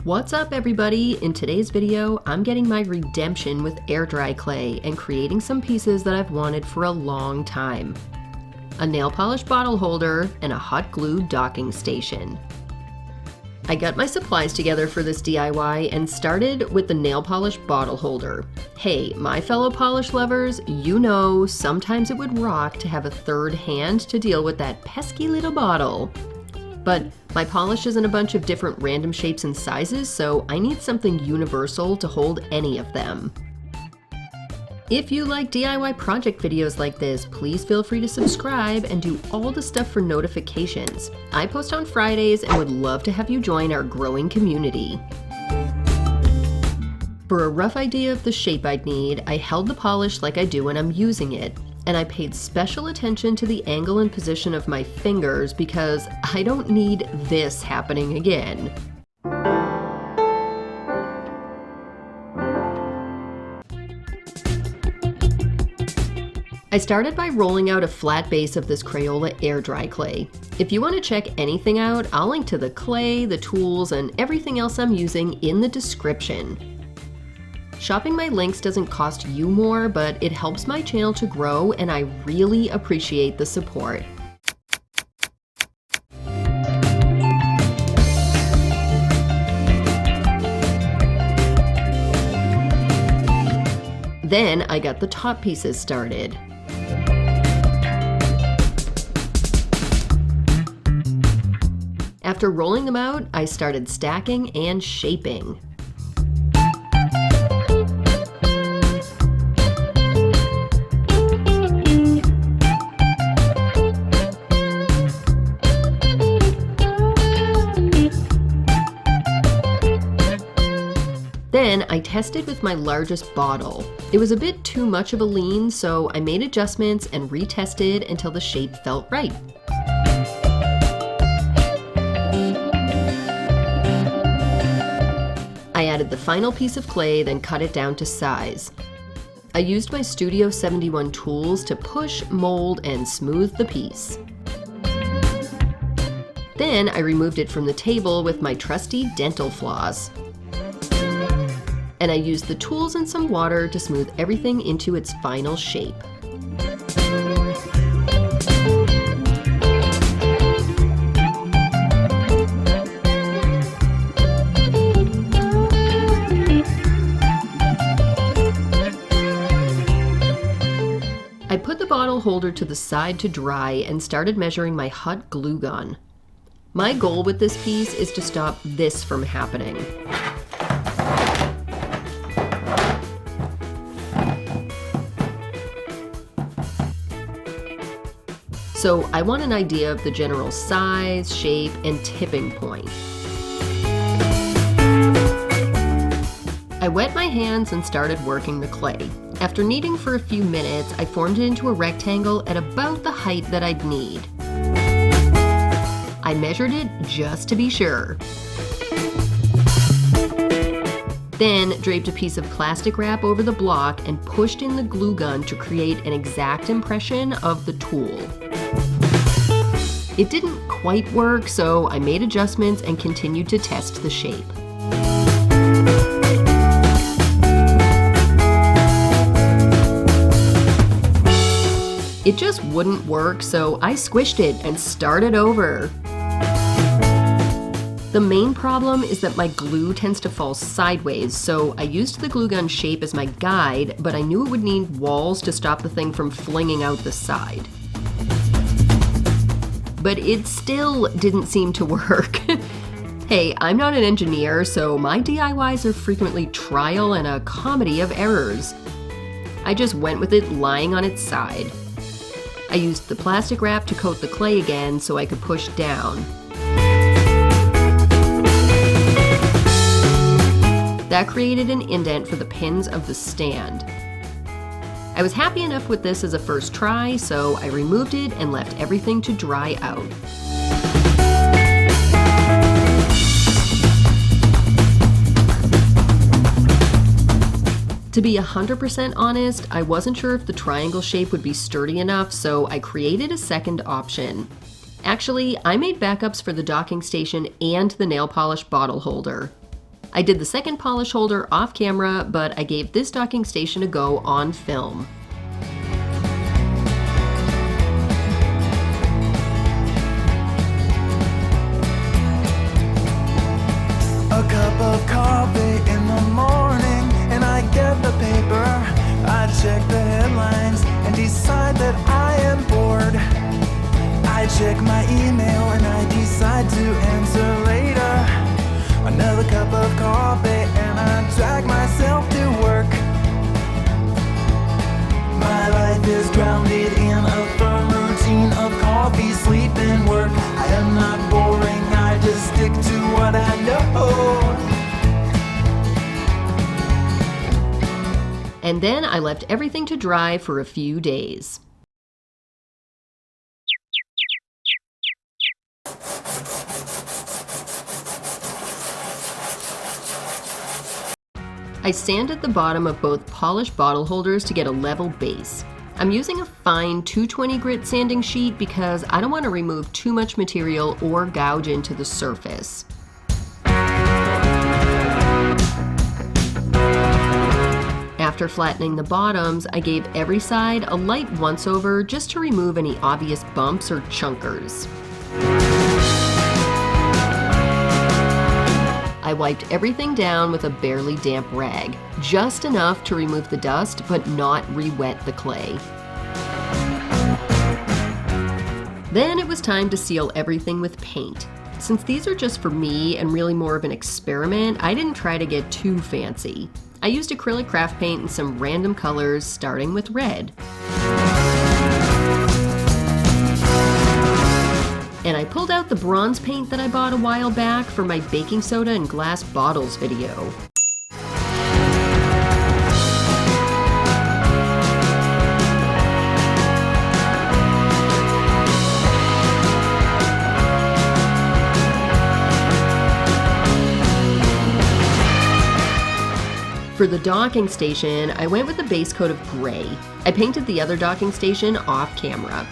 What's up everybody? In today's video, I'm getting my redemption with air dry clay and creating some pieces that I've wanted for a long time. A nail polish bottle holder and a hot glue docking station. I got my supplies together for this DIY and started with the nail polish bottle holder. Hey, my fellow polish lovers, you know sometimes it would rock to have a third hand to deal with that pesky little bottle. But my polish is in a bunch of different random shapes and sizes, so I need something universal to hold any of them. If you like DIY project videos like this, please feel free to subscribe and do all the stuff for notifications. I post on Fridays and would love to have you join our growing community. For a rough idea of the shape I'd need, I held the polish like I do when I'm using it. And I paid special attention to the angle and position of my fingers because I don't need this happening again. I started by rolling out a flat base of this Crayola air dry clay. If you want to check anything out, I'll link to the clay, the tools, and everything else I'm using in the description. Shopping my links doesn't cost you more, but it helps my channel to grow, and I really appreciate the support. Then I got the top pieces started. After rolling them out, I started stacking and shaping. Then I tested with my largest bottle. It was a bit too much of a lean, so I made adjustments and retested until the shape felt right. I added the final piece of clay, then cut it down to size. I used my Studio 71 tools to push, mold, and smooth the piece. Then I removed it from the table with my trusty dental floss. And I used the tools and some water to smooth everything into its final shape. I put the bottle holder to the side to dry and started measuring my hot glue gun. My goal with this piece is to stop this from happening. So I want an idea of the general size, shape, and tipping point. I wet my hands and started working the clay. After kneading for a few minutes, I formed it into a rectangle at about the height that I'd need. I measured it just to be sure. Then draped a piece of plastic wrap over the block and pushed in the glue gun to create an exact impression of the tool. It didn't quite work, so I made adjustments and continued to test the shape. It just wouldn't work, so I squished it and started over. The main problem is that my glue tends to fall sideways, so I used the glue gun shape as my guide, but I knew it would need walls to stop the thing from flinging out the side. But it still didn't seem to work. Hey, I'm not an engineer, so my DIYs are frequently trial and a comedy of errors. I just went with it lying on its side. I used the plastic wrap to coat the clay again so I could push down. That created an indent for the pins of the stand. I was happy enough with this as a first try, so I removed it and left everything to dry out. To be 100% honest, I wasn't sure if the triangle shape would be sturdy enough, so I created a second option. Actually, I made backups for the docking station and the nail polish bottle holder. I did the second polish holder off camera, but I gave this docking station a go on film. A cup of coffee in the morning, and I get the paper. I check the headlines and decide that I am bored. I check my email and I decide to answer later. Another cup of coffee and I drag myself to work. My life is grounded in a firm routine of coffee, sleep, and work. I am not boring, I just stick to what I know. And then I left everything to dry for a few days. I sanded the bottom of both polished bottle holders to get a level base. I'm using a fine 220 grit sanding sheet because I don't want to remove too much material or gouge into the surface. After flattening the bottoms, I gave every side a light once-over just to remove any obvious bumps or chunkers. I wiped everything down with a barely damp rag, just enough to remove the dust but not re-wet the clay. Then it was time to seal everything with paint. Since these are just for me and really more of an experiment, I didn't try to get too fancy. I used acrylic craft paint in some random colors, starting with red. And I pulled out the bronze paint that I bought a while back for my baking soda and glass bottles video. For the docking station, I went with a base coat of gray. I painted the other docking station off camera.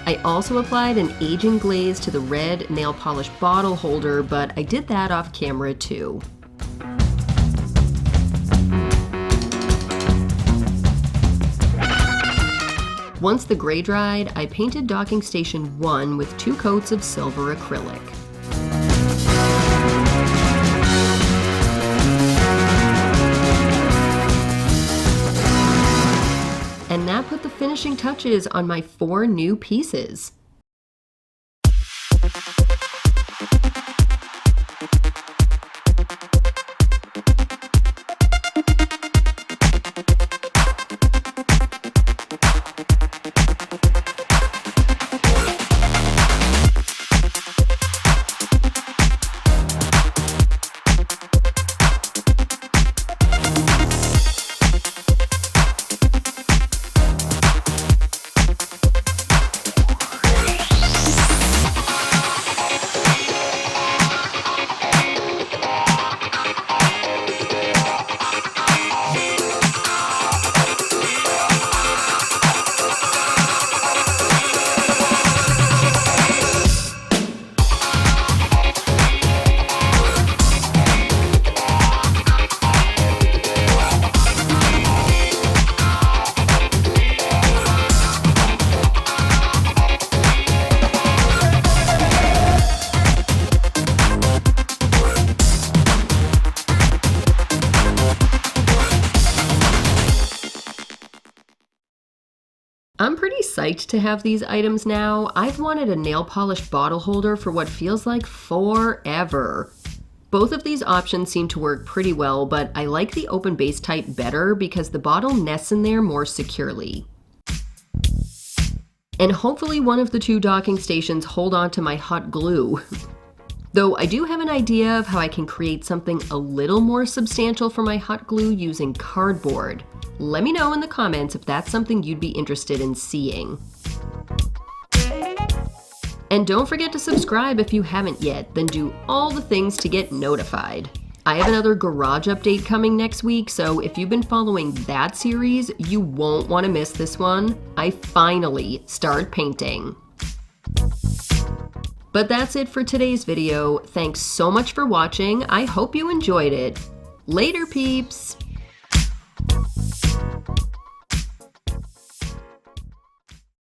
I also applied an aging glaze to the red nail polish bottle holder, but I did that off camera too. Once the gray dried, I painted docking station 1 with 2 coats of silver acrylic. And that put the finishing touches on my 4 new pieces. I'm pretty psyched to have these items now. I've wanted a nail polish bottle holder for what feels like forever. Both of these options seem to work pretty well, but I like the open base type better because the bottle nests in there more securely. And hopefully one of the 2 docking stations hold on to my hot glue. Though I do have an idea of how I can create something a little more substantial for my hot glue using cardboard. Let me know in the comments if that's something you'd be interested in seeing. And don't forget to subscribe if you haven't yet, then do all the things to get notified. I have another garage update coming next week, so if you've been following that series, you won't want to miss this one. I finally start painting. But that's it for today's video. Thanks so much for watching. I hope you enjoyed it. Later, peeps!